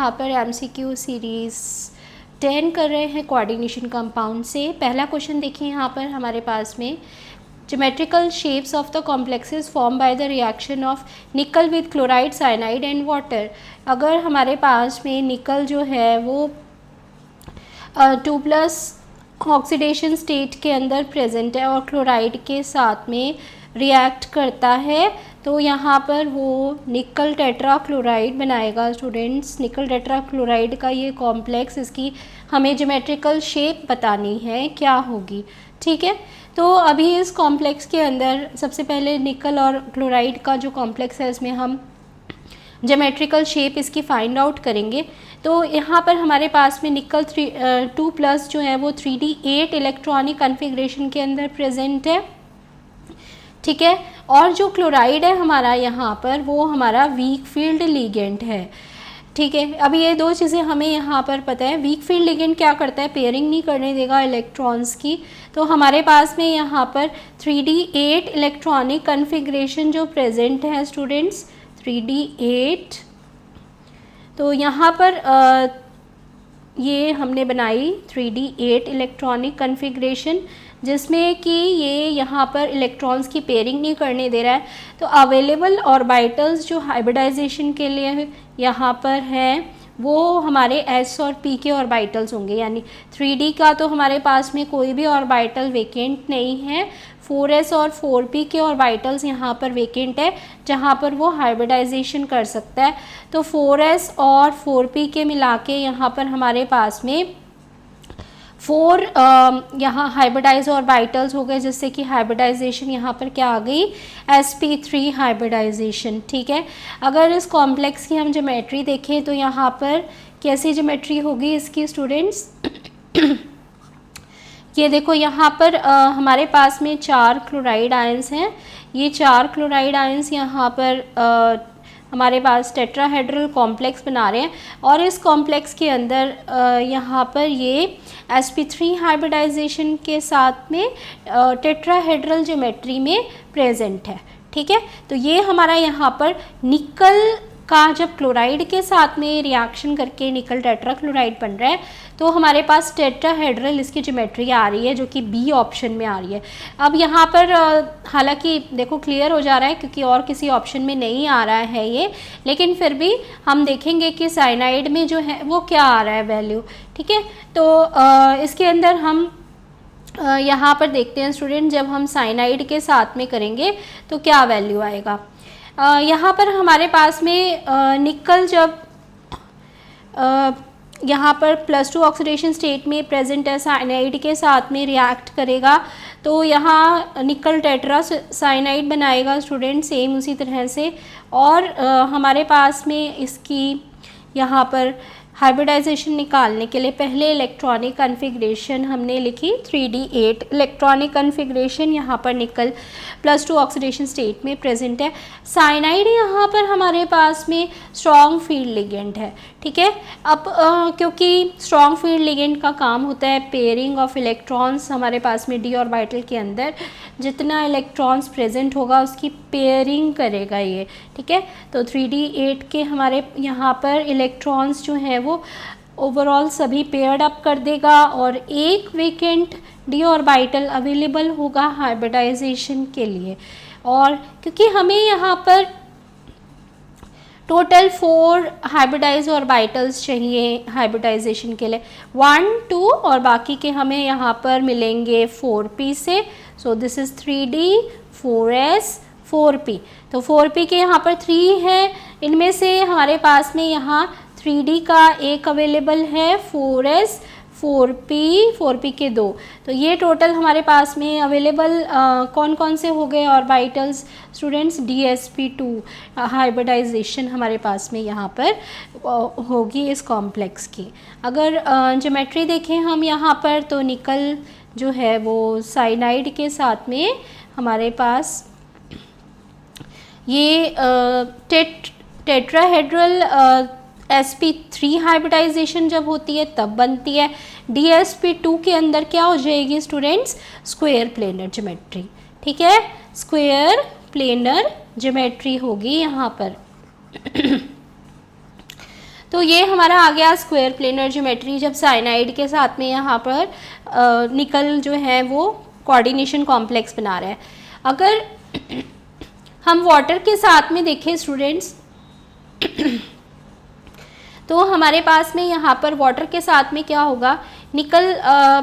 यहाँ पर MCQ series 10 कर रहे हैं कोऑर्डिनेशन कंपाउंड से। पहला क्वेश्चन देखिए यहाँ पर हमारे पास में, geometrical shapes of the complexes form by the reaction of निकल with chloride, cyanide and water. अगर हमारे पास में निकल जो है वो 2+ ऑक्सीडेशन स्टेट के अंदर प्रेजेंट है और क्लोराइड के साथ में रिएक्ट करता है, तो यहाँ पर वो निकल टेट्रा क्लोराइड बनाएगा स्टूडेंट्स। निकल टेट्रा क्लोराइड का ये कॉम्प्लेक्स, इसकी हमें ज्योमेट्रिकल शेप बतानी है क्या होगी, ठीक है। तो अभी इस कॉम्प्लेक्स के अंदर सबसे पहले निकल और क्लोराइड का जो कॉम्प्लेक्स है इसमें हम ज्योमेट्रिकल शेप इसकी फाइंड आउट करेंगे। तो यहाँ पर हमारे पास में निकल 2+ जो है वो 3D8 इलेक्ट्रॉनिक कन्फिग्रेशन के अंदर प्रेजेंट है, ठीक है। और जो क्लोराइड है हमारा यहाँ पर वो हमारा वीक फील्ड लिगेंड है, ठीक है। अभी ये दो चीज़ें हमें यहाँ पर पता है। वीक फील्ड लिगेंड क्या करता है, पेयरिंग नहीं करने देगा इलेक्ट्रॉन्स की। तो हमारे पास में यहाँ पर 3D8 इलेक्ट्रॉनिक कन्फिग्रेशन जो प्रेजेंट है स्टूडेंट्स, 3D8। तो यहाँ पर ये हमने बनाई 3D8 इलेक्ट्रॉनिक कन्फिग्रेशन, जिसमें कि ये यहाँ पर इलेक्ट्रॉन्स की पेयरिंग नहीं करने दे रहा है। तो अवेलेबल ऑर्बिटल्स जो हाइब्रिडाइजेशन के लिए यहाँ पर हैं वो हमारे S और P के ऑर्बिटल्स होंगे, यानी 3D का तो हमारे पास में कोई भी ऑर्बिटल वेकेंट नहीं है। 4s और 4p के ऑर्बिटल्स यहाँ पर वेकेंट है जहाँ पर वो हाइब्रिडाइजेशन कर सकता है। तो 4s और 4p के मिला के यहाँ पर हमारे पास में 4 यहाँ हाइब्रिडाइज ऑर्बिटल्स हो गए, जिससे कि हाइब्रिडाइजेशन यहाँ पर क्या आ गई, sp3 हाइब्रिडाइजेशन, ठीक है। अगर इस कॉम्प्लेक्स की हम ज्योमेट्री देखें तो यहाँ पर कैसी ज्योमेट्री होगी इसकी स्टूडेंट्स ये देखो यहाँ पर हमारे पास में 4 क्लोराइड आयंस हैं। ये 4 क्लोराइड आयंस यहाँ पर हमारे पास टेट्राहेड्रल कॉम्प्लेक्स बना रहे हैं और इस कॉम्प्लेक्स के अंदर यहाँ पर ये sp3 हाइब्रिडाइजेशन के साथ में टेट्राहेड्रल ज्योमेट्री में प्रेजेंट है, ठीक है। तो ये हमारा यहाँ पर निकल का जब क्लोराइड के साथ में रिएक्शन करके निकल टेट्रा क्लोराइड बन रहा है तो हमारे पास टेट्राहेड्रल इसकी ज्योमेट्री आ रही है, जो कि बी ऑप्शन में आ रही है। अब यहाँ पर हालांकि देखो क्लियर हो जा रहा है क्योंकि और किसी ऑप्शन में नहीं आ रहा है ये, लेकिन फिर भी हम देखेंगे कि साइनाइड में जो है वो क्या आ रहा है वैल्यू, ठीक है। तो इसके अंदर हम यहाँ पर देखते हैं स्टूडेंट, जब हम साइनाइड के साथ में करेंगे तो क्या वैल्यू आएगा। यहाँ पर हमारे पास में निकल जब यहाँ पर +2 ऑक्सीडेशन स्टेट में प्रेजेंट है, साइनाइड के साथ में रिएक्ट करेगा तो यहाँ निकल टेट्रा साइनाइड बनाएगा स्टूडेंट, सेम उसी तरह से। और हमारे पास में इसकी यहाँ पर हाइब्रिडाइजेशन निकालने के लिए पहले इलेक्ट्रॉनिक कन्फिग्रेशन हमने लिखी 3D8 इलेक्ट्रॉनिक कन्फिग्रेशन, यहाँ पर निकल +2 ऑक्सीडेशन स्टेट में प्रेजेंट है। साइनाइड यहाँ पर हमारे पास में स्ट्रॉन्ग फील्ड लिगेंड है, ठीक है। अब क्योंकि स्ट्रॉन्ग फील्ड लिगेंड का काम होता है पेयरिंग ऑफ इलेक्ट्रॉन्स, हमारे पास में d ऑर्बिटल के अंदर जितना इलेक्ट्रॉन्स प्रेजेंट होगा उसकी पेयरिंग करेगा ये, ठीक है। तो 3D8 के हमारे यहाँ पर इलेक्ट्रॉन्स जो हैं वो ओवरऑल सभी पेयर्ड अप कर देगा और एक वेकेंट d ऑर्बिटल अवेलेबल होगा हाइब्रिडाइजेशन के लिए। और क्योंकि हमें यहाँ पर टोटल 4 हाइब्रिडाइज ऑर्बिटल्स चाहिए हाइब्रिडाइजेशन के लिए, 1 2 और बाकी के हमें यहाँ पर मिलेंगे 4p से। सो this is 3d 4s 4p। तो 4p के यहाँ पर 3 है, इनमें से हमारे पास में यहाँ 3d का एक अवेलेबल है, 4s 4p के 2। तो ये टोटल हमारे पास में अवेलेबल कौन कौन से हो गए ऑर्बिटल्स स्टूडेंट्स, dsp2 हाइब्रिडाइजेशन हमारे पास में यहाँ पर होगी इस कॉम्प्लेक्स की। अगर ज्योमेट्री देखें हम यहाँ पर तो निकल जो है वो साइनाइड के साथ में हमारे पास ये टेट्राहेड्रल sp3 हाइब्रिडाइजेशन जब होती है तब बनती है। dsp2 के अंदर क्या हो जाएगी स्टूडेंट्स, स्क्वायर प्लेनर ज्योमेट्री, ठीक है, स्क्वायर प्लेनर ज्योमेट्री होगी यहाँ पर। तो ये हमारा आ गया स्क्वायर प्लेनर ज्योमेट्री, जब साइनाइड के साथ में यहाँ पर निकल जो है वो कोऑर्डिनेशन कॉम्प्लेक्स बना रहा है। अगर हम वाटर के साथ में देखें स्टूडेंट्स, तो हमारे पास में यहाँ पर वाटर के साथ में क्या होगा, निकल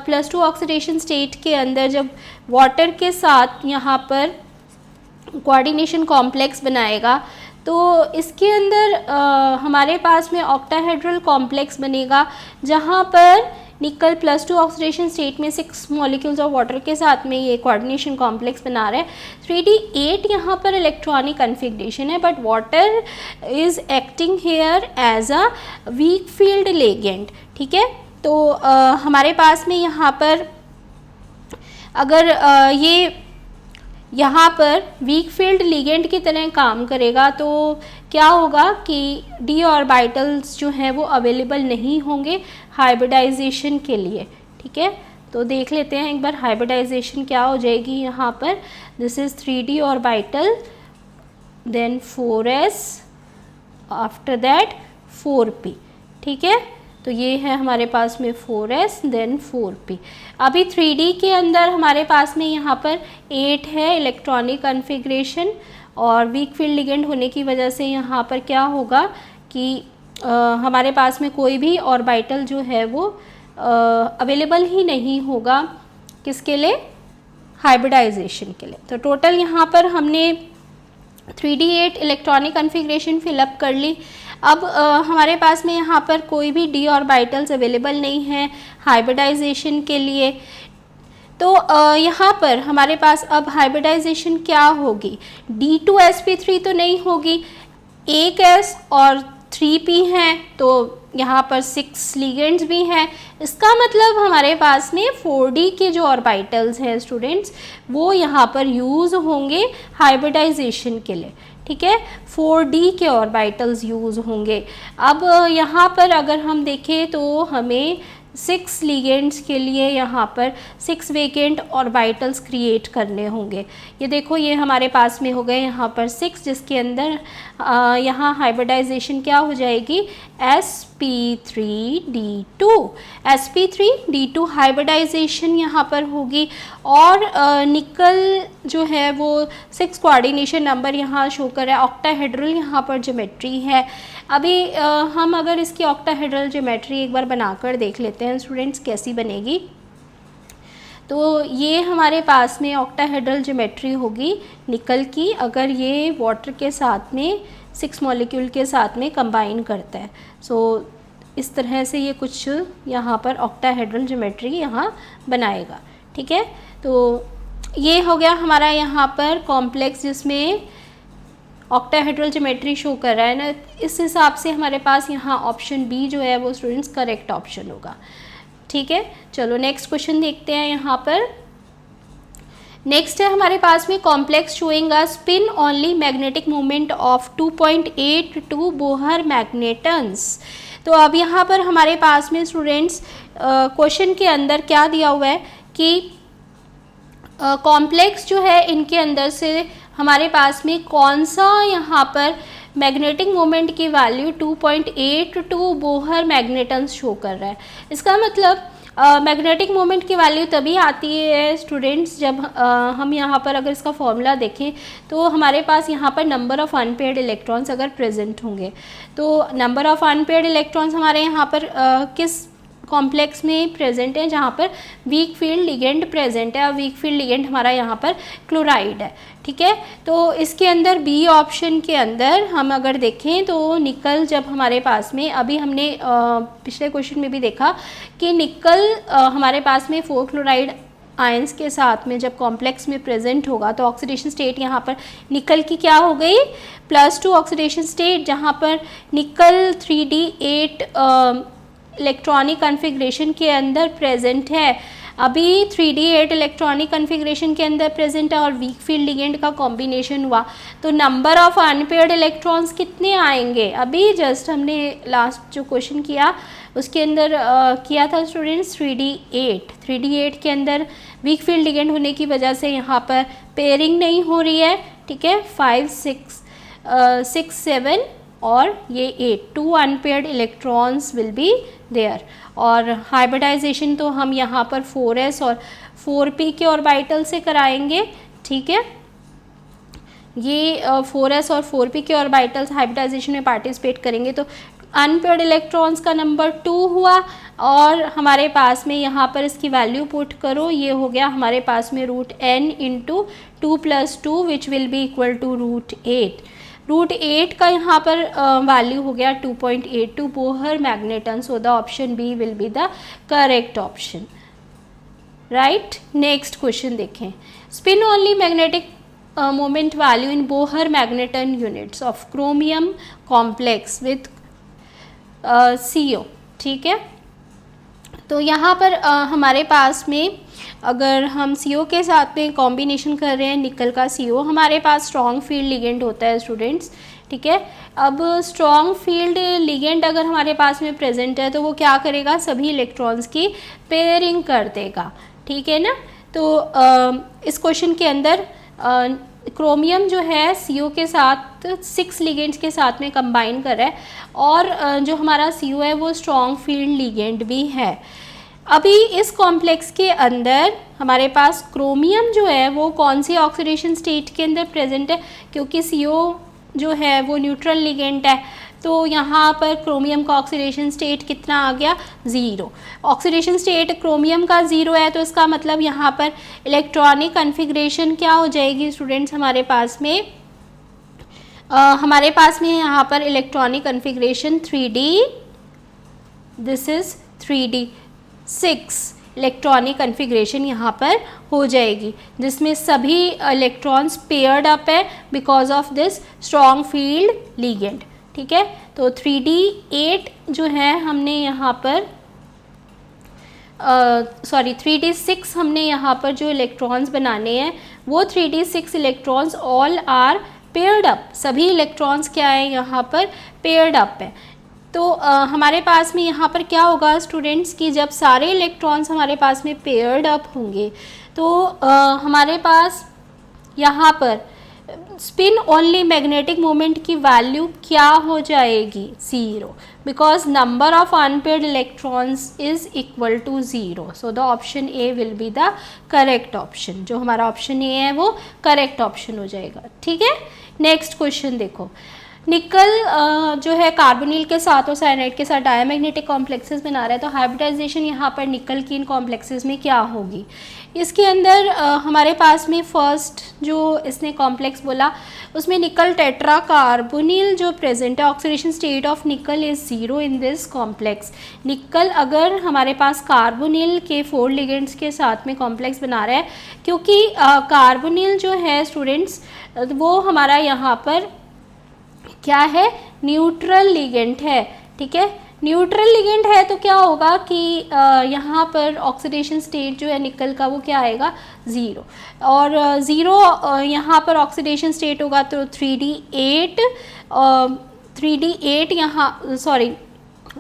+2 ऑक्सीडेशन स्टेट के अंदर जब वाटर के साथ यहाँ पर कोऑर्डिनेशन कॉम्प्लेक्स बनाएगा तो इसके अंदर हमारे पास में ऑक्टाहेड्रल कॉम्प्लेक्स बनेगा, जहाँ पर निकल +2 ऑक्सीडेशन स्टेट में 6 मॉलिक्यूल्स ऑफ वाटर के साथ में ये कोऑर्डिनेशन कॉम्प्लेक्स बना रहा है। 3D8 यहाँ पर इलेक्ट्रॉनिक कन्फिग्रेशन है, but water is acting here as a weak field ligand. ठीक है, तो हमारे पास में यहाँ पर अगर ये यहाँ पर वीक फील्ड लिगेंड की तरह काम करेगा तो क्या होगा कि डी ऑर्बिटल्स जो हैं वो अवेलेबल नहीं होंगे हाइब्रिडाइजेशन के लिए। ठीक है, तो देख लेते हैं एक बार हाइब्रिडाइजेशन क्या हो जाएगी यहाँ पर। This is 3D orbital, then 4s, after that 4p। ठीक है, तो ये है हमारे पास में 4s देन 4p। अभी 3D के अंदर हमारे पास में यहाँ पर 8 है इलेक्ट्रॉनिक कन्फिग्रेशन, और वीक फील्ड लिगेंड होने की वजह से यहाँ पर क्या होगा कि हमारे पास में कोई भी ऑर्बिटल जो है वो अवेलेबल ही नहीं होगा, किसके लिए, हाइब्रिडाइजेशन के लिए। तो टोटल यहाँ पर हमने 3D8 इलेक्ट्रॉनिक कन्फिग्रेशन फिलअप कर ली। अब हमारे पास में यहाँ पर कोई भी डी ऑर्बिटल्स अवेलेबल नहीं है हाइब्रिडाइजेशन के लिए, तो यहाँ पर हमारे पास अब हाइब्रिडाइजेशन क्या होगी, D2sp3 तो नहीं होगी, 1s और 3p हैं, तो यहाँ पर 6 लिगेंड्स भी हैं। इसका मतलब हमारे पास में 4D के जो ऑर्बिटल्स हैं स्टूडेंट्स वो यहाँ पर यूज़ होंगे हाइब्रिडाइजेशन के लिए। ठीक है, 4D के ऑर्बिटल्स यूज़ होंगे। अब यहाँ पर अगर हम देखें तो हमें 6 लिगेंड्स के लिए यहाँ पर 6 वेकेंट ऑर्बिटल्स क्रिएट करने होंगे। ये देखो, ये हमारे पास में हो गए यहाँ पर 6, जिसके अंदर यहाँ हाइब्रिडाइजेशन क्या हो जाएगी, sp3d2। sp3d2 हाइब्रिडाइजेशन यहाँ पर होगी, और निकल जो है वो 6 कोऑर्डिनेशन नंबर यहाँ शो कर रहा है, ऑक्टाहेड्रल यहाँ पर ज्योमेट्री है। अभी हम अगर इसकी ऑक्टाहेड्रल ज्योमेट्री एक बार बनाकर देख लेते हैं स्टूडेंट्स कैसी बनेगी। तो ये हमारे पास में ऑक्टाहेड्रल ज्योमेट्री होगी निकल की, अगर ये वाटर के साथ में 6 मॉलिक्यूल के साथ में कंबाइन करता है। सो इस तरह से ये कुछ यहाँ पर ऑक्टाहेड्रल ज्योमेट्री यहाँ बनाएगा। ठीक है, तो ये हो गया हमारा यहाँ पर कॉम्प्लेक्स जिसमें ऑक्टाहेड्रल ज्योमेट्री शो कर रहा है ना। इस हिसाब से हमारे पास यहाँ ऑप्शन बी जो है वो स्टूडेंट्स करेक्ट ऑप्शन होगा। ठीक है, चलो नेक्स्ट क्वेश्चन देखते हैं यहाँ पर। नेक्स्ट है हमारे पास में complex showing a spin only magnetic moment of 2.82 Bohr magnetons. तो अब यहाँ पर हमारे पास में स्टूडेंट्स क्वेश्चन के अंदर क्या दिया हुआ है कि कॉम्प्लेक्स जो है इनके अंदर से हमारे पास में कौन सा यहाँ पर मैग्नेटिक मोमेंट की वैल्यू 2.82 बोहर मैग्नेटन्स शो कर रहा है। इसका मतलब मैग्नेटिक मोमेंट की वैल्यू तभी आती है स्टूडेंट्स जब हम यहाँ पर अगर इसका फॉर्मूला देखें तो हमारे पास यहाँ पर नंबर ऑफ़ अनपेयर्ड इलेक्ट्रॉन्स अगर प्रेजेंट होंगे, तो नंबर ऑफ़ अनपेयर्ड इलेक्ट्रॉन्स हमारे यहाँ पर किस कॉम्प्लेक्स में प्रेजेंट है, जहाँ पर वीक फील्ड लिगेंड प्रेजेंट है, और वीक फील्ड लिगेंड हमारा यहाँ पर क्लोराइड है। ठीक है, तो इसके अंदर बी ऑप्शन के अंदर हम अगर देखें तो निकल जब हमारे पास में, अभी हमने पिछले क्वेश्चन में भी देखा कि निकल हमारे पास में 4 क्लोराइड आयंस के साथ में जब कॉम्प्लेक्स में प्रेजेंट होगा तो ऑक्सीडेशन स्टेट यहाँ पर निकल की क्या हो गई, +2 ऑक्सीडेशन स्टेट, जहाँ पर निकल 3D8 इलेक्ट्रॉनिक कन्फिग्रेशन के अंदर प्रेजेंट है। अभी 3D8 इलेक्ट्रॉनिक कन्फिग्रेशन के अंदर प्रेजेंट है और वीक फील्ड लिगेंड का कॉम्बिनेशन हुआ, तो नंबर ऑफ अनपेयर्ड इलेक्ट्रॉन्स कितने आएंगे। अभी जस्ट हमने लास्ट जो क्वेश्चन किया उसके अंदर किया था स्टूडेंट्स 3D8 के अंदर वीक फील्ड लिगेंड होने की वजह से यहाँ पर पेयरिंग नहीं हो रही है। ठीक है, 5 6 7 और ये 8, 2 unpaired electrons will be there. और हाइब्रिडाइजेशन तो हम यहाँ पर 4s और 4p के ऑर्बिटल से कराएंगे, ठीक है। ये 4s और 4p के ऑर्बिटल्स हाइब्रिडाइजेशन में पार्टिसिपेट करेंगे तो अनपेयर्ड इलेक्ट्रॉन्स का नंबर 2 हुआ, और हमारे पास में यहाँ पर इसकी वैल्यू पुट करो, ये हो गया हमारे पास में √n into 2 + 2 which will be equal to √8। √8 का यहाँ पर वैल्यू हो गया 2.82 Bohr magneton, so the option B will be the correct option, right. Next question देखें, spin only magnetic moment value in Bohr magneton units of chromium complex with CO, ठीक है। तो यहाँ पर हमारे पास में अगर हम CO के साथ में कॉम्बिनेशन कर रहे हैं निकल का CO, हमारे पास स्ट्रॉन्ग फील्ड लिगेंड होता है स्टूडेंट्स, ठीक है। अब स्ट्रॉन्ग फील्ड लिगेंड अगर हमारे पास में प्रेजेंट है तो वो क्या करेगा, सभी इलेक्ट्रॉन्स की पेयरिंग कर देगा, ठीक है ना। तो इस क्वेश्चन के अंदर क्रोमियम जो है CO के साथ 6 लिगेंड्स के साथ में कंबाइन कर रहा है, और जो हमारा CO है वो स्ट्रॉन्ग फील्ड लिगेंड भी है। अभी इस कॉम्प्लेक्स के अंदर हमारे पास क्रोमियम जो है वो कौन सी ऑक्सीडेशन स्टेट के अंदर प्रेजेंट है, क्योंकि CO जो है वो न्यूट्रल लिगेंड है, तो यहाँ पर क्रोमियम का ऑक्सीडेशन स्टेट कितना आ गया, 0। ऑक्सीडेशन स्टेट क्रोमियम का 0 है, तो इसका मतलब यहाँ पर इलेक्ट्रॉनिक कन्फिग्रेशन क्या हो जाएगी स्टूडेंट्स, हमारे पास में यहाँ पर electronic configuration 3D, this is 3D6 electronic configuration यहाँ पर हो जाएगी, जिसमें सभी इलेक्ट्रॉन्स पेयर्ड अप है because of this strong field ligand, ठीक है। तो 3D8 जो है हमने यहाँ पर 3D6 हमने यहाँ पर जो इलेक्ट्रॉन्स बनाने हैं वो 3D6 electrons all are paired up, सभी इलेक्ट्रॉन्स क्या है यहाँ पर पेयर्ड अप है। तो हमारे पास में यहाँ पर क्या होगा स्टूडेंट्स कि जब सारे इलेक्ट्रॉन्स हमारे पास में पेयर्ड अप होंगे तो हमारे पास यहाँ पर स्पिन ओनली मैग्नेटिक मोमेंट की वैल्यू क्या हो जाएगी, 0, because number of unpaired electrons is equal to 0, so the option A will be the correct option. जो हमारा ऑप्शन ए है वो करेक्ट ऑप्शन हो जाएगा, ठीक है। नेक्स्ट क्वेश्चन देखो, निकल जो है कार्बोनिल के साथ और साइनाइड के साथ डायमैग्नेटिक कॉम्प्लेक्सेस बना रहा है, तो हाइब्रिडाइजेशन यहाँ पर निकल की इन कॉम्प्लेक्सेस में क्या होगी। इसके अंदर हमारे पास में फर्स्ट जो इसने कॉम्प्लेक्स बोला उसमें निकल टेट्रा कार्बोनिल जो प्रेजेंट है, ऑक्सीडेशन स्टेट ऑफ निकल इज 0 इन दिस कॉम्प्लेक्स। निकल अगर हमारे पास कार्बोनिल के 4 लिगेंड्स के साथ में कॉम्प्लेक्स बना रहा है, क्योंकि कार्बोनिल जो है स्टूडेंट्स वो हमारा यहाँ पर क्या है, न्यूट्रल लिगेंड है, ठीक है। न्यूट्रल लिगेंड है तो क्या होगा कि यहाँ पर ऑक्सीडेशन स्टेट जो है निकल का वो क्या आएगा, 0, और 0 यहाँ पर ऑक्सीडेशन स्टेट होगा तो 3D8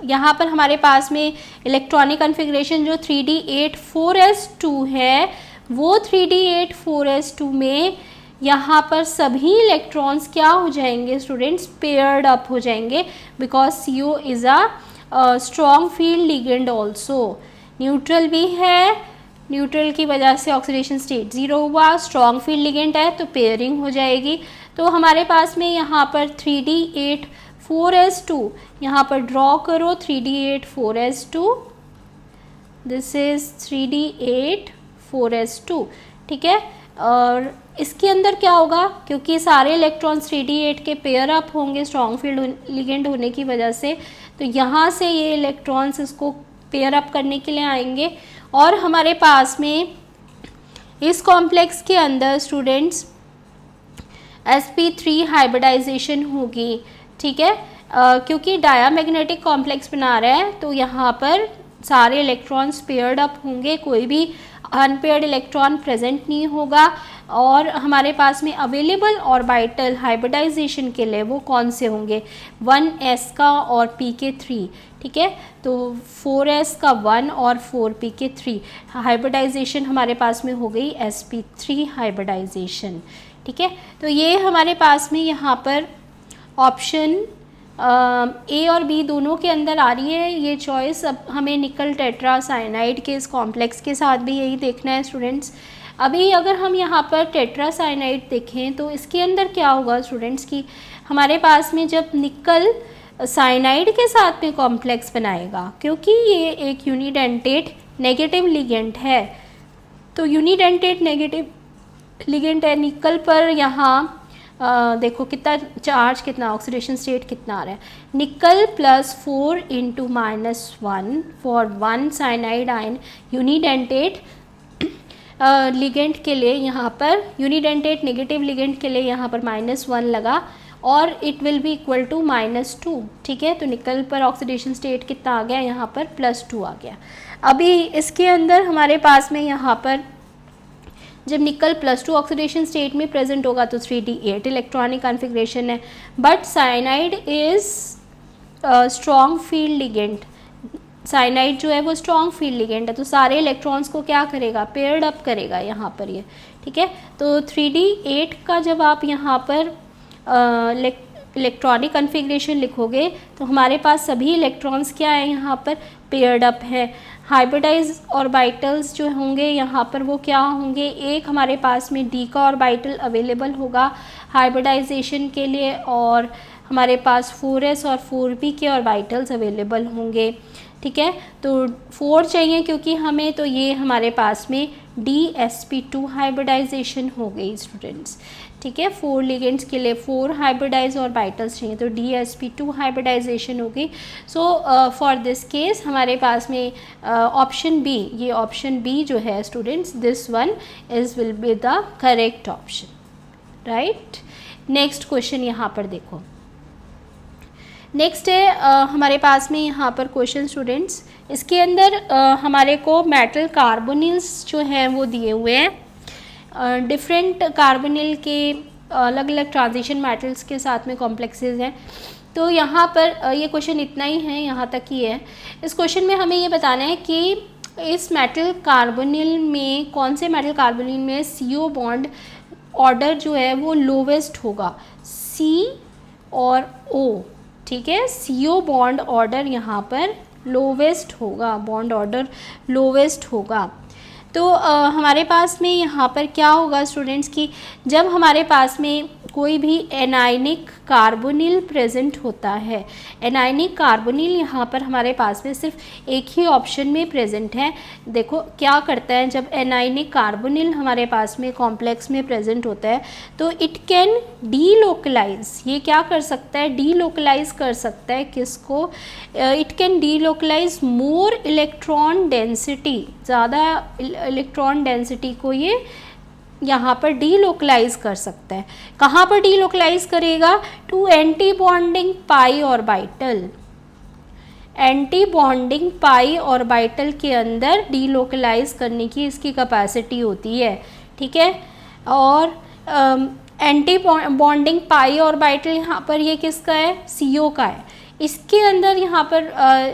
यहाँ पर हमारे पास में इलेक्ट्रॉनिक कन्फिग्रेशन जो 3D8 4s2 है वो 3D8 4s2 में यहाँ पर सभी इलेक्ट्रॉन्स क्या हो जाएंगे स्टूडेंट्स, पेयर्ड अप हो जाएंगे, because CO is a strong field ligand also. Neutral भी है, न्यूट्रल की वजह से ऑक्सीडेशन स्टेट 0 हुआ, स्ट्रॉन्ग फील्ड लिगेंड है तो पेयरिंग हो जाएगी। तो हमारे पास में यहाँ पर 3D8 4s2 यहाँ पर ड्रॉ करो, 3D8 4s2, this is 3D8 4s2, ठीक है। और इसके अंदर क्या होगा, क्योंकि सारे इलेक्ट्रॉन्स 3D8 के पेयर अप होंगे स्ट्रॉन्ग फील्ड लिगेंड होने की वजह से, तो यहाँ से ये इलेक्ट्रॉन्स इसको पेयर अप करने के लिए आएंगे, और हमारे पास में इस कॉम्प्लेक्स के अंदर स्टूडेंट्स sp3 हाइब्रिडाइजेशन होगी, ठीक है। क्योंकि डायामैग्नेटिक कॉम्प्लेक्स बना रहा है तो यहाँ पर सारे इलेक्ट्रॉन्स पेयर्ड अप होंगे, कोई भी अनपेयर्ड इलेक्ट्रॉन प्रेजेंट नहीं होगा, और हमारे पास में अवेलेबल ऑर्बिटल हाइब्रिडाइजेशन के लिए वो कौन से होंगे, 1s का और p के 3, ठीक है। तो 4s का 1 और 4p के 3 हाइब्रिडाइजेशन हमारे पास में हो गई sp3 हाइब्रिडाइजेशन, ठीक है। तो ये हमारे पास में यहाँ पर ऑप्शन ए और बी दोनों के अंदर आ रही है ये चॉइस। अब हमें निकल टेट्रा साइनाइड के इस कॉम्प्लेक्स के साथ भी यही देखना है स्टूडेंट्स। अभी अगर हम यहाँ पर टेट्रा साइनाइड देखें तो इसके अंदर क्या होगा स्टूडेंट्स कि हमारे पास में जब निकल साइनाइड के साथ में कॉम्प्लेक्स बनाएगा, क्योंकि ये एक यूनिडेंटेट नेगेटिव लिगेंड है, तो यूनिडेंटेट नेगेटिव लिगेंड है निकल पर, यहाँ देखो कितना चार्ज, कितना ऑक्सीडेशन स्टेट कितना आ रहा है, निकल +4 × -1 for 1 cyanide ion unidentate ligand के लिए यहाँ पर यूनिडेंटेट नेगेटिव लिगेंड के लिए यहाँ पर -1 लगा और it will be equal to -2। ठीक है, तो निकल पर ऑक्सीडेशन स्टेट कितना आ गया, यहाँ पर +2 आ गया। अभी इसके अंदर हमारे पास में यहाँ पर जब निकल +2 ऑक्सीडेशन स्टेट में प्रेजेंट होगा तो 3d8 इलेक्ट्रॉनिक कॉन्फ़िगरेशन है, but cyanide is strong field ligand. Cyanide जो है वो स्ट्रॉन्ग फील्ड लिगेंड है, तो सारे इलेक्ट्रॉन्स को क्या करेगा, पेयर्ड अप करेगा यहाँ पर ये। ठीक है, तो 3d8 का जब आप यहाँ पर इलेक्ट्रॉनिक कॉन्फ़िगरेशन लिखोगे तो हमारे पास सभी इलेक्ट्रॉन्स क्या है, यहाँ पर पेयर्ड अप है। हाइब्रिडाइज ऑर्बिटल्स जो होंगे यहाँ पर वो क्या होंगे, एक हमारे पास में डी का ऑर्बिटल अवेलेबल होगा हाइब्रिडाइजेशन के लिए और हमारे पास 4s और 4p के ऑर्बिटल्स अवेलेबल होंगे। ठीक है, तो 4 चाहिए क्योंकि हमें, तो ये हमारे पास में dsp2 हाइब्रिडाइजेशन हो गई स्टूडेंट्स। ठीक है, 4 लिगेंड्स के लिए 4 हाइब्रिडाइज ऑर्बिटल्स चाहिए, तो dsp2 हाइब्रिडाइजेशन होगी। सो फॉर दिस केस हमारे पास में ऑप्शन बी, ये ऑप्शन बी जो है students, this one is will be the correct option, right. Next question यहाँ पर देखो, नेक्स्ट है हमारे पास में यहाँ पर क्वेश्चन स्टूडेंट्स, इसके अंदर हमारे को मेटल कार्बोनिल्स जो हैं वो दिए हुए हैं। डिफरेंट कार्बोनिल के अलग अलग ट्रांजिशन मेटल्स के साथ में कॉम्प्लेक्सेस हैं। तो यहाँ पर ये क्वेश्चन इतना ही है, यहाँ तक ही है। इस क्वेश्चन में हमें ये बताना है कि इस मेटल कार्बोनिल में, कौन से मेटल कार्बोनिल में CO बॉन्ड ऑर्डर जो है वो लोवेस्ट होगा, C और O। ठीक है, CO बॉन्ड ऑर्डर यहाँ पर लोवेस्ट होगा, बॉन्ड ऑर्डर लोवेस्ट होगा। तो हमारे पास में यहाँ पर क्या होगा स्टूडेंट्स कि जब हमारे पास में कोई भी एनायनिक कार्बोनिल प्रेजेंट होता है, एनायनिक कार्बोनिल यहाँ पर हमारे पास में सिर्फ एक ही ऑप्शन में प्रेजेंट है। देखो क्या करता है, जब एनायनिक कार्बोनिल हमारे पास में कॉम्प्लेक्स में प्रेजेंट होता है तो इट कैन डीलोकलाइज, ये क्या कर सकता है, डीलोकलाइज कर सकता है किसको, it can delocalize more electron density, ज़्यादा इलेक्ट्रॉन डेंसिटी को ये यहाँ पर डीलोकलाइज कर सकता है। कहाँ पर डीलोकलाइज करेगा, to anti bonding pi orbital, anti bonding pi orbital के अंदर डीलोकलाइज करने की इसकी कैपेसिटी होती है। ठीक है, और एंटी बॉन्डिंग पाई ऑर्बिटल यहाँ पर ये किसका है, CO का है, इसके अंदर यहाँ पर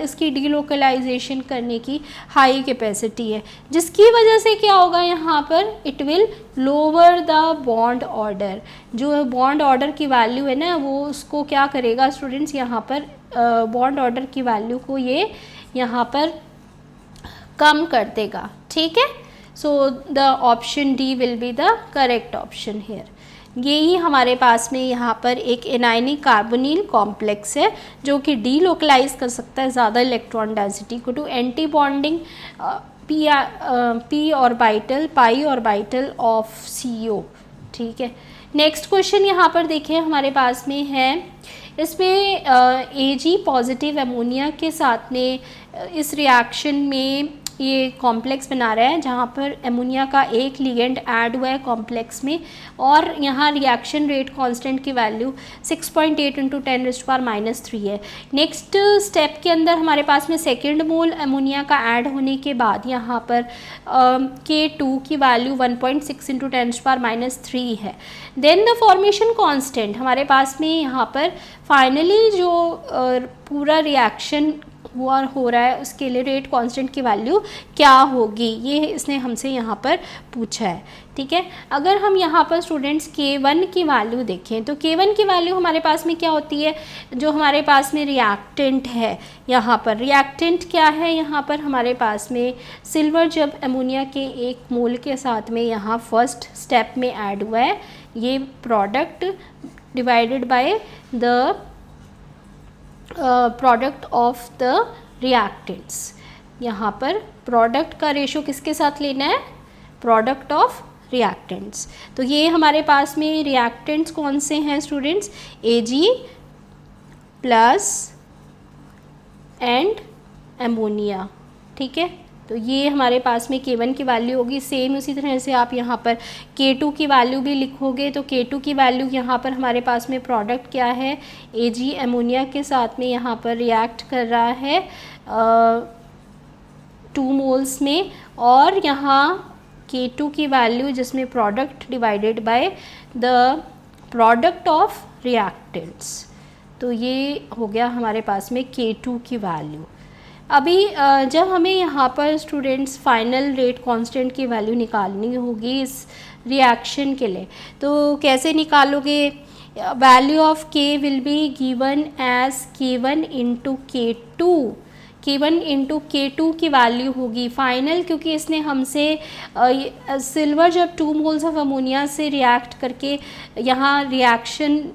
इसकी डीलोकलाइजेशन करने की हाई कैपेसिटी है, जिसकी वजह से क्या होगा यहाँ पर, it will lower the bond order, जो बॉन्ड ऑर्डर की वैल्यू है ना वो उसको क्या करेगा स्टूडेंट्स, यहाँ पर बॉन्ड ऑर्डर की वैल्यू को ये यहाँ पर कम कर देगा। ठीक है, सो the option D will be the correct option hair. यही हमारे पास में यहाँ पर एक एनायनिक कार्बोनिल कॉम्प्लेक्स है जो कि डीलोकलाइज कर सकता है ज़्यादा इलेक्ट्रॉन डेंसिटी को to anti bonding p orbital, pi orbital of CO। ठीक है, नेक्स्ट क्वेश्चन यहाँ पर देखिए हमारे पास में है, इसमें Ag पॉजिटिव अमोनिया के साथ में इस रिएक्शन में ये कॉम्प्लेक्स बना रहा है जहाँ पर अमोनिया का एक लिगेंड ऐड हुआ है कॉम्प्लेक्स में, और यहाँ रिएक्शन रेट कांस्टेंट की वैल्यू 6.8 × 10⁻³ है। नेक्स्ट स्टेप के अंदर हमारे पास में सेकेंड मोल अमोनिया का ऐड होने के बाद यहाँ पर K2 की वैल्यू 1.6 × 10⁻³ है। देन द फॉर्मेशन कांस्टेंट हमारे पास में यहाँ पर फाइनली जो पूरा रिएक्शन हुआ हो रहा है उसके लिए रेट कांस्टेंट की वैल्यू क्या होगी, ये इसने हमसे यहाँ पर पूछा है। ठीक है, अगर हम यहाँ पर स्टूडेंट्स K1 की वैल्यू देखें तो K1 की वैल्यू हमारे पास में क्या होती है, जो हमारे पास में रिएक्टेंट है, यहाँ पर रिएक्टेंट क्या है, यहाँ पर हमारे पास में सिल्वर जब अमोनिया के 1 मोल के साथ में यहाँ फर्स्ट स्टेप में ऐड हुआ है, ये product divided by the product of the reactants. यहाँ पर प्रोडक्ट का रेशो किसके साथ लेना है, प्रोडक्ट ऑफ रिएक्टेंट्स। तो ये हमारे पास में रिएक्टेंट्स कौन से हैं students, Ag plus and ammonia. ठीक है, तो ये हमारे पास में K1 की वैल्यू होगी। सेम उसी तरह से आप यहाँ पर K2 की वैल्यू भी लिखोगे तो K2 की वैल्यू यहाँ पर हमारे पास में प्रोडक्ट क्या है, Ag एमोनिया के साथ में यहाँ पर रिएक्ट कर रहा है 2 मोल्स में, और यहाँ K2 की वैल्यू जिसमें product divided by the product of reactants, तो ये हो गया हमारे पास में K2 की वैल्यू। अभी जब हमें यहाँ पर स्टूडेंट्स फाइनल रेट कांस्टेंट की वैल्यू निकालनी होगी इस रिएक्शन के लिए, तो कैसे निकालोगे, value of K will be given as K1 into K2, K1 into K2 की वैल्यू होगी फाइनल, क्योंकि इसने हमसे सिल्वर जब 2 मोल्स ऑफ अमोनिया से रिएक्ट करके यहाँ रिएक्शन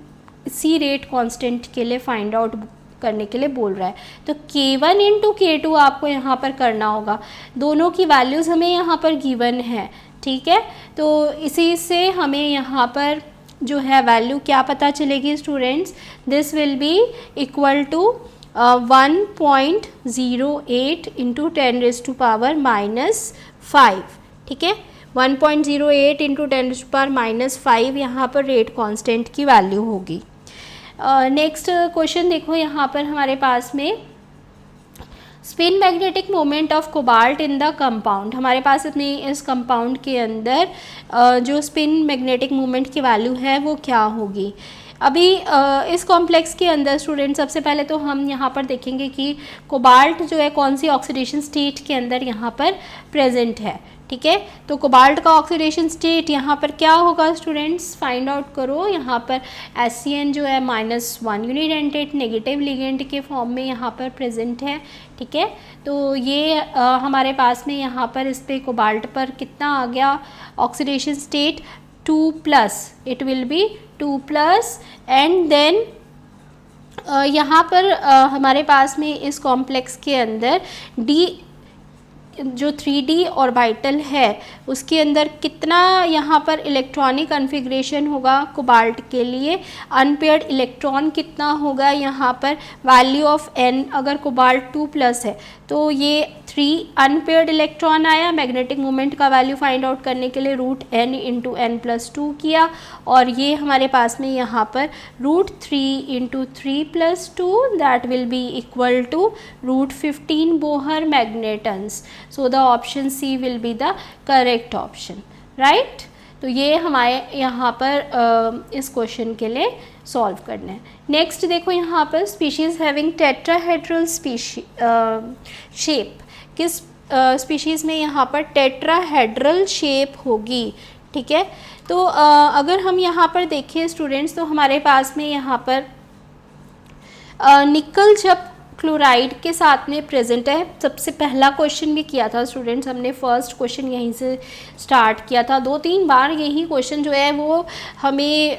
सी रेट कांस्टेंट के लिए फाइंड आउट करने के लिए बोल रहा है, तो K1 इंटू K2 आपको यहाँ पर करना होगा। दोनों की वैल्यूज़ हमें यहाँ पर गिवन है। ठीक है, तो इसी से हमें यहाँ पर जो है वैल्यू क्या पता चलेगी students, this will be equal to 1.08 into 10⁻⁻5। ठीक है, 1.08 इंटू 10⁻⁻5 यहाँ पर रेट कांस्टेंट की वैल्यू होगी। नेक्स्ट क्वेश्चन देखो, यहाँ पर हमारे पास में spin magnetic moment of cobalt in the compound, हमारे पास अपने इस कंपाउंड के अंदर जो स्पिन मैग्नेटिक मोमेंट की वैल्यू है वो क्या होगी। अभी इस कॉम्प्लेक्स के अंदर स्टूडेंट सबसे पहले तो हम यहाँ पर देखेंगे कि कोबाल्ट जो है कौन सी ऑक्सीडेशन स्टेट के अंदर यहाँ पर प्रेजेंट है। ठीक है, तो कोबाल्ट का ऑक्सीडेशन स्टेट यहाँ पर क्या होगा स्टूडेंट्स, फाइंड आउट करो। यहाँ पर HCN जो है -1 यूनिडेंटेड नेगेटिव लिगेंड के फॉर्म में यहाँ पर प्रेजेंट है। ठीक है, तो ये हमारे पास में यहाँ पर इस पे कोबाल्ट पर कितना आ गया oxidation state, 2+, it will be 2+, and then यहाँ पर हमारे पास में इस कॉम्प्लेक्स के अंदर D जो 3D ऑर्बिटल है उसके अंदर कितना यहाँ पर इलेक्ट्रॉनिक कन्फिग्रेशन होगा कोबाल्ट के लिए, अनपेयर्ड इलेक्ट्रॉन कितना होगा यहाँ पर, वैल्यू ऑफ N, अगर कोबाल्ट 2+ है तो ये 3 अनपेयर्ड इलेक्ट्रॉन आया। मैग्नेटिक मोमेंट का वैल्यू फाइंड आउट करने के लिए √N इंटू N+2 किया, और ये हमारे पास में यहाँ पर √3 into 3+2 that will be equal to √15 Bohr magnetons. So the option C will be the correct option, right. तो ये हमारे यहाँ पर इस क्वेश्चन के लिए सॉल्व करना है। नेक्स्ट देखो यहाँ पर स्पीशीज़ हैविंग टेट्राहेड्रल शेप, किस स्पीशीज़ में यहाँ पर टेट्राहेड्रल शेप होगी। ठीक है, तो अगर हम यहाँ पर देखें स्टूडेंट्स तो हमारे पास में यहाँ पर निकल जब क्लोराइड के साथ में प्रेजेंट है, सबसे पहला क्वेश्चन भी किया था स्टूडेंट्स हमने, फर्स्ट क्वेश्चन यहीं से स्टार्ट किया था। 2-3 बार यही क्वेश्चन जो है वो हमें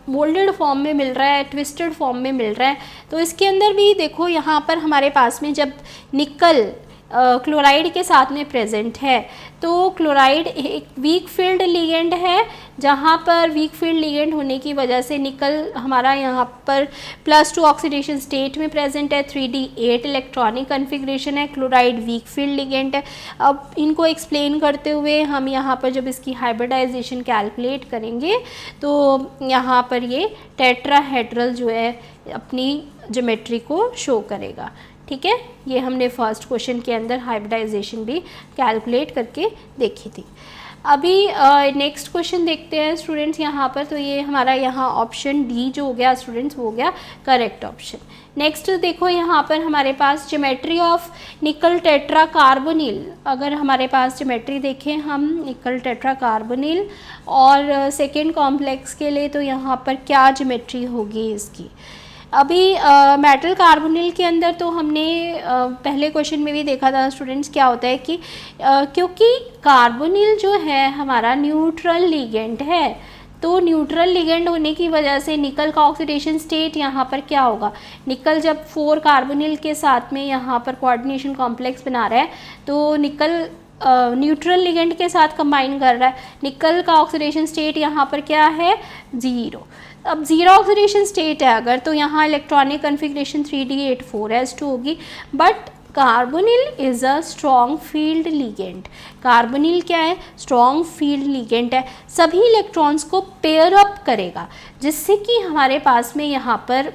मोल्डेड फॉर्म में मिल रहा है, ट्विस्टेड फॉर्म में मिल रहा है। तो इसके अंदर भी देखो यहाँ पर हमारे पास में जब निकल क्लोराइड के साथ में प्रेजेंट है तो क्लोराइड एक वीक फील्ड लिगेंड है, जहाँ पर वीक फील्ड लिगेंड होने की वजह से निकल हमारा यहाँ पर +2 ऑक्सीडेशन स्टेट में प्रेजेंट है, 3D8 इलेक्ट्रॉनिक कन्फिग्रेशन है, क्लोराइड वीक फील्ड लिगेंड है। अब इनको एक्सप्लेन करते हुए हम यहाँ पर जब इसकी हाइब्रिडाइजेशन कैलकुलेट करेंगे तो यहाँ पर ये टेट्राहेड्रल जो है अपनी ज्योमेट्री को शो करेगा। ठीक है, ये हमने फर्स्ट क्वेश्चन के अंदर हाइब्रिडाइजेशन भी कैलकुलेट करके देखी थी। अभी नेक्स्ट क्वेश्चन देखते हैं स्टूडेंट्स यहाँ पर, तो ये हमारा यहाँ ऑप्शन डी जो हो गया स्टूडेंट्स वो हो गया करेक्ट ऑप्शन। नेक्स्ट देखो यहाँ पर हमारे पास geometry of nickel tetra carbonyl. अगर हमारे पास ज्योमेट्री देखें हम निकल टेट्रा कार्बोनिल और सेकेंड कॉम्प्लेक्स के लिए, तो यहाँ पर क्या ज्योमेट्री होगी इसकी। अभी मेटल कार्बोनिल के अंदर तो हमने पहले क्वेश्चन में भी देखा था स्टूडेंट्स, क्या होता है कि क्योंकि कार्बोनिल जो है हमारा न्यूट्रल लिगेंड है, तो न्यूट्रल लिगेंड होने की वजह से निकल का ऑक्सीडेशन स्टेट यहाँ पर क्या होगा, निकल जब 4 कार्बोनिल के साथ में यहाँ पर कोऑर्डिनेशन कॉम्प्लेक्स बना रहा है, तो निकल न्यूट्रल लिगेंड के साथ कंबाइन कर रहा है, निकल का ऑक्सीडेशन स्टेट यहाँ पर क्या है, 0। अब 0 ऑक्सीडेशन स्टेट है अगर, तो यहाँ इलेक्ट्रॉनिक कन्फिग्रेशन 3d8,4s2 होगी। But carbonyl is a strong field ligand. Carbonyl क्या है, स्ट्रॉन्ग फील्ड लिगेंड है, सभी इलेक्ट्रॉन्स को पेयर अप करेगा, जिससे कि हमारे पास में यहाँ पर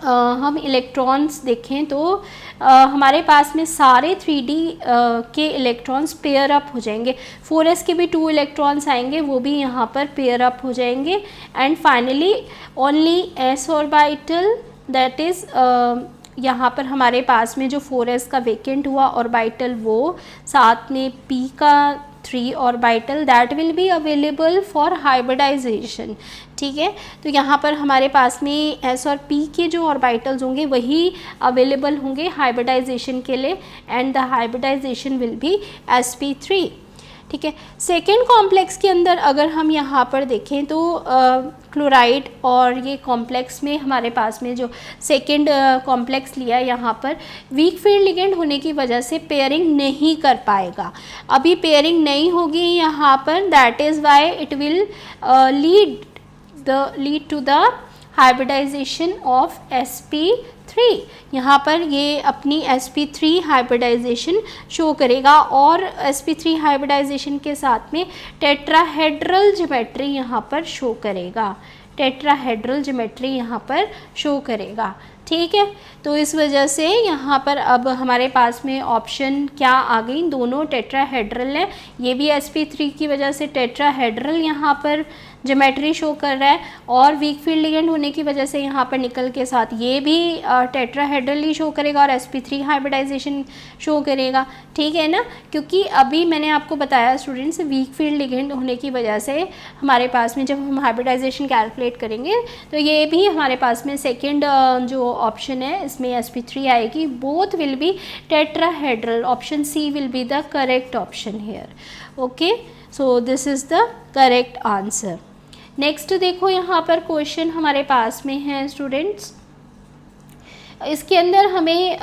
हम इलेक्ट्रॉन्स देखें तो हमारे पास में सारे 3D के इलेक्ट्रॉन्स पेयर अप हो जाएंगे। 4s के भी 2 इलेक्ट्रॉन्स आएंगे, वो भी यहाँ पर पेयर अप हो जाएंगे। And finally only s orbital, that is यहाँ पर हमारे पास में जो 4s का वेकेंट हुआ ऑर्बिटल, वो साथ में p का 3 orbital, that will be available for hybridization. ठीक है, तो यहाँ पर हमारे पास में s और p के जो ऑर्बिटल्स होंगे वही अवेलेबल होंगे हाइब्रिडाइजेशन के लिए, and the hybridization will be sp3। ठीक है, सेकेंड कॉम्प्लेक्स के अंदर अगर हम यहाँ पर देखें तो क्लोराइड और ये कॉम्प्लेक्स में हमारे पास में जो सेकेंड कॉम्प्लेक्स लिया यहाँ पर वीक फील्ड लिगेंड होने की वजह से पेयरिंग नहीं कर पाएगा। अभी पेयरिंग नहीं होगी यहाँ पर, that is why it will lead to the hybridization of sp3। यहाँ पर ये अपनी sp3 हाइब्रिडाइजेशन शो करेगा, और sp3 हाइब्रिडाइजेशन के साथ में टेट्राहेड्रल ज्योमेट्री यहाँ पर शो करेगा, टेट्राहेड्रल ज्योमेट्री यहाँ पर शो करेगा। ठीक है, तो इस वजह से यहाँ पर अब हमारे पास में ऑप्शन क्या आ गई, दोनों टेट्राहेड्रल है। ये भी sp3 की वजह से टेट्राहेड्रल यहाँ पर ज्योमेट्री शो कर रहा है, और वीक फील्ड लिगेंड होने की वजह से यहाँ पर निकल के साथ ये भी टेट्राहेड्रली शो करेगा और sp3 हाइब्रिडाइजेशन शो करेगा। ठीक है ना, क्योंकि अभी मैंने आपको बताया स्टूडेंट्स, वीक फील्ड लिगेंड होने की वजह से हमारे पास में जब हम हाइब्रिडाइजेशन कैलकुलेट करेंगे तो ये भी हमारे पास में सेकेंड जो ऑप्शन है इसमें sp3 आएगी। Both will be tetrahedral, option C will be the correct option here. Okay, so this is the correct answer. Next देखो यहाँ पर क्वेश्चन हमारे पास में है स्टूडेंट्स, इसके अंदर हमें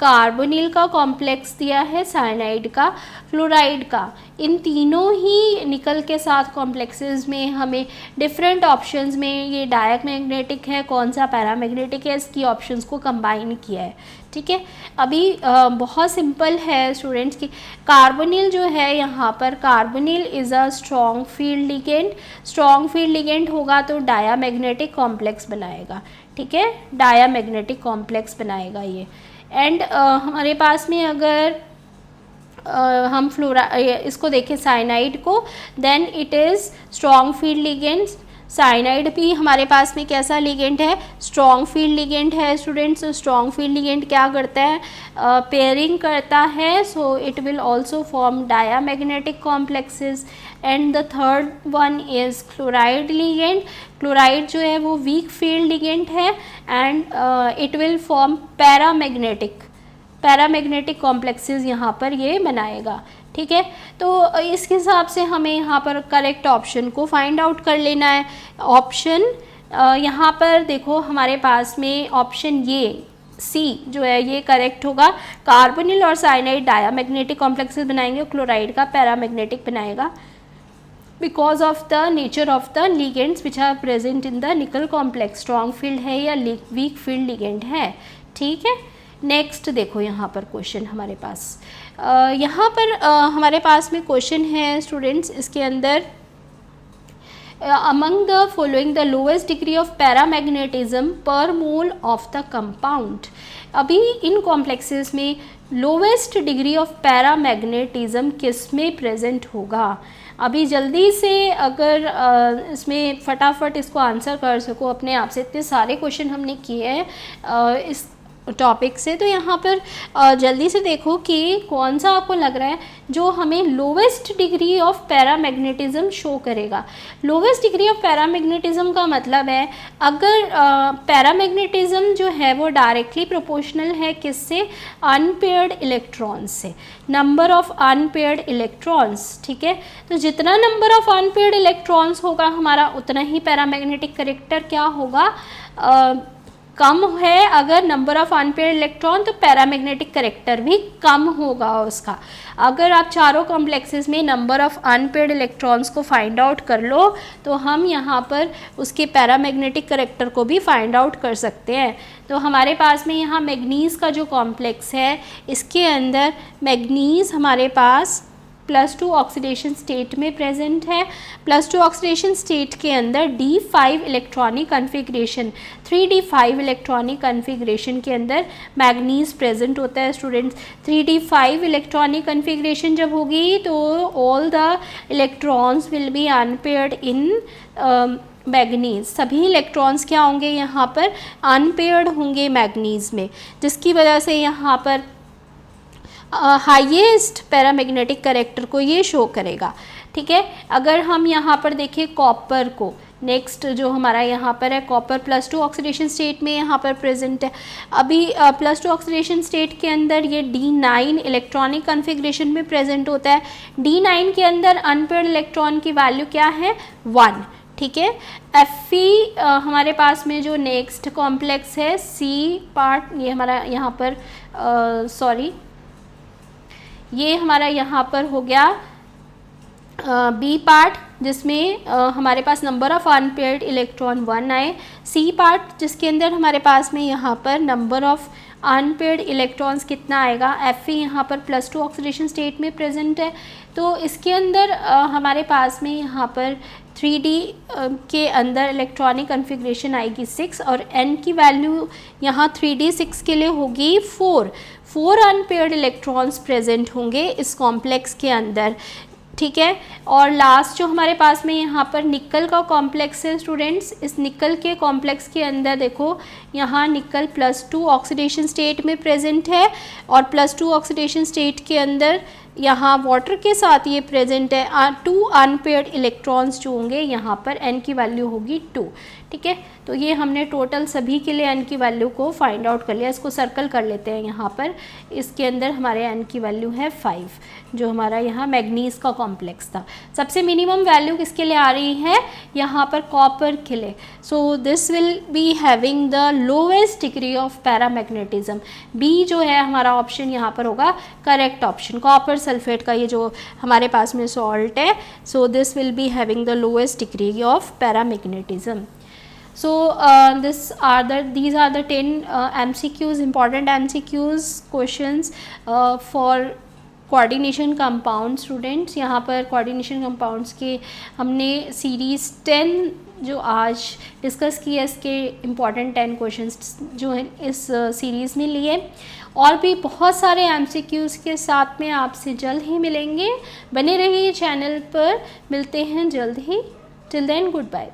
कार्बोनिल का कॉम्प्लेक्स दिया है, साइनाइड का, फ्लोराइड का। इन तीनों ही निकल के साथ कॉम्प्लेक्सेस में हमें डिफरेंट ऑप्शंस में ये डायमैग्नेटिक है, कौन सा पैरामैग्नेटिक है, इसकी ऑप्शंस को कंबाइन किया है। ठीक है, अभी बहुत सिंपल है स्टूडेंट्स की कार्बोनिल जो है यहाँ पर, carbonyl is a strong field ligand. Strong field ligand होगा तो डायमैग्नेटिक कॉम्प्लेक्स बनाएगा। ठीक है, डायमैग्नेटिक कॉम्प्लेक्स बनाएगा ये। एंड हमारे पास में अगर हम इसको देखें साइनाइड को, then it is strong field ligand. Cyanide भी हमारे पास में कैसा लिगेंड है, स्ट्रॉन्ग फील्ड लिगेंड है स्टूडेंट्स। स्ट्रॉन्ग फील्ड लिगेंड क्या करता है, पेयरिंग करता है, so it will also form diamagnetic complexes. And the third one is chloride ligand. Chloride जो है वो वीक फील्ड लिगेंड है, and it will form paramagnetic complexes यहाँ पर ये बनाएगा। ठीक है, तो इस हिसाब से हमें यहाँ पर करेक्ट ऑप्शन को फाइंड आउट कर लेना है। ऑप्शन यहाँ पर देखो हमारे पास में ऑप्शन ये सी जो है ये करेक्ट होगा। कार्बोनिल और साइनाइड डायमैग्नेटिक कॉम्प्लेक्सेस बनाएंगे, क्लोराइड का पैरामैग्नेटिक बनाएगा, because of the nature of the ligands which are present in the nickel complex. Strong field है या वीक फील्ड लिगेंड है। ठीक है, नेक्स्ट देखो यहाँ पर क्वेश्चन हमारे पास हमारे पास में क्वेश्चन है स्टूडेंट्स, इसके अंदर among the following the lowest degree of paramagnetism per mole of the compound। अभी इन कॉम्प्लेक्सेस में लोवेस्ट डिग्री ऑफ पैरामैग्नेटिज्म किस में प्रेजेंट होगा। अभी जल्दी से अगर इसमें फटाफट इसको आंसर कर सको अपने आप से, इतने सारे क्वेश्चन हमने किए हैं इस टॉपिक से, तो यहाँ पर जल्दी से देखो कि कौन सा आपको लग रहा है जो हमें lowest degree of paramagnetism show करेगा। लोवेस्ट डिग्री ऑफ पैरामैग्नेटिज्म का मतलब है अगर पैरामैग्नेटिज्म जो है वो डायरेक्टली प्रोपोर्शनल है किससे, अनपेयर्ड इलेक्ट्रॉन्स से, नंबर ऑफ अनपेयर्ड इलेक्ट्रॉन्स, ठीक है। तो जितना नंबर ऑफ अनपेयर्ड इलेक्ट्रॉन्स होगा हमारा उतना ही पैरामैग्नेटिक करेक्टर क्या होगा, कम है। अगर नंबर ऑफ अनपेयर्ड इलेक्ट्रॉन तो पैरामैग्नेटिक करेक्टर भी कम होगा उसका। अगर आप चारों कॉम्प्लेक्सेस में नंबर ऑफ अनपेयर्ड इलेक्ट्रॉन्स को फाइंड आउट कर लो तो हम यहाँ पर उसके पैरामैग्नेटिक करेक्टर को भी फाइंड आउट कर सकते हैं। तो हमारे पास में यहाँ मैग्नीज़ का जो कॉम्प्लेक्स है इसके अंदर मैग्नीज़ हमारे पास +2 ऑक्सीडेशन स्टेट में प्रेजेंट है। +2 ऑक्सीडेशन स्टेट के अंदर D5 electronic configuration, 3D5 electronic configuration के अंदर मैग्नीज़ प्रेजेंट होता है स्टूडेंट्स। 3D5 इलेक्ट्रॉनिक कन्फिग्रेशन जब होगी तो all the electrons will B unpaired in manganese, सभी इलेक्ट्रॉन्स क्या होंगे यहाँ पर अनपेयर्ड होंगे मैग्नीज़ में, जिसकी वजह से यहाँ पर हाईएस्ट पैरामैग्नेटिक करेक्टर को ये शो करेगा, ठीक है। अगर हम यहाँ पर देखें कॉपर को, नेक्स्ट जो हमारा यहाँ पर है कॉपर +2 ऑक्सीडेशन स्टेट में यहाँ पर प्रेजेंट है। अभी +2 ऑक्सीडेशन स्टेट के अंदर ये D9 इलेक्ट्रॉनिक कन्फिग्रेशन में प्रेजेंट होता है। D9 के अंदर अनपेयर्ड इलेक्ट्रॉन की वैल्यू क्या है, 1, ठीक है। Fe हमारे पास में जो नेक्स्ट कॉम्प्लेक्स है C पार्ट, ये हमारा यहाँ पर ये हमारा यहाँ पर हो गया बी पार्ट, जिसमें हमारे पास नंबर ऑफ़ अनपेयर्ड इलेक्ट्रॉन 1 आए। सी पार्ट जिसके अंदर हमारे पास में यहाँ पर नंबर ऑफ़ अनपेयर्ड इलेक्ट्रॉन्स कितना आएगा, Fe यहाँ पर +2 ऑक्सीडेशन स्टेट में प्रेजेंट है। तो इसके अंदर हमारे पास में यहाँ पर 3D के अंदर इलेक्ट्रॉनिक कन्फिग्रेशन आएगी 6 और N की वैल्यू यहाँ 3D6 के लिए होगी 4 अनपेयर्ड इलेक्ट्रॉन्स प्रेजेंट होंगे इस कॉम्प्लेक्स के अंदर, ठीक है। और लास्ट जो हमारे पास में यहाँ पर निकल का कॉम्प्लेक्स है स्टूडेंट्स, इस निकल के कॉम्प्लेक्स के अंदर देखो यहाँ निकल +2 ऑक्सीडेशन स्टेट में प्रेजेंट है और +2 ऑक्सीडेशन स्टेट के अंदर यहाँ वाटर के साथ ये प्रेजेंट है। 2 अनपेयर्ड इलेक्ट्रॉन्स जो होंगे यहाँ पर N की वैल्यू होगी 2, ठीक है। तो ये हमने टोटल सभी के लिए N की वैल्यू को फाइंड आउट कर लिया। इसको सर्कल कर लेते हैं यहाँ पर, इसके अंदर हमारे N की वैल्यू है 5, जो हमारा यहाँ मैग्नीज़ का कॉम्प्लेक्स था। सबसे मिनिमम वैल्यू किसके लिए आ रही है, यहाँ पर कॉपर के लिए। So this will be having the lowest degree of paramagnetism. B जो है हमारा ऑप्शन यहाँ पर होगा करेक्ट ऑप्शन, कॉपर सल्फेट का ये जो हमारे पास में सॉल्ट है। सो this will be having the lowest degree of paramagnetism. So these are the 10 MCQs, important MCQs questions for coordination compound students. यहाँ पर कोऑर्डिनेशन कंपाउंड्स के हमने सीरीज़ 10 जो आज डिस्कस किया, इसके इम्पॉर्टेंट 10 क्वेश्चंस जो हैं इस सीरीज़ में लिए। और भी बहुत सारे MCQs के साथ में आपसे जल्द ही मिलेंगे। बने रहिए चैनल पर, मिलते हैं जल्द ही। Till then good bye.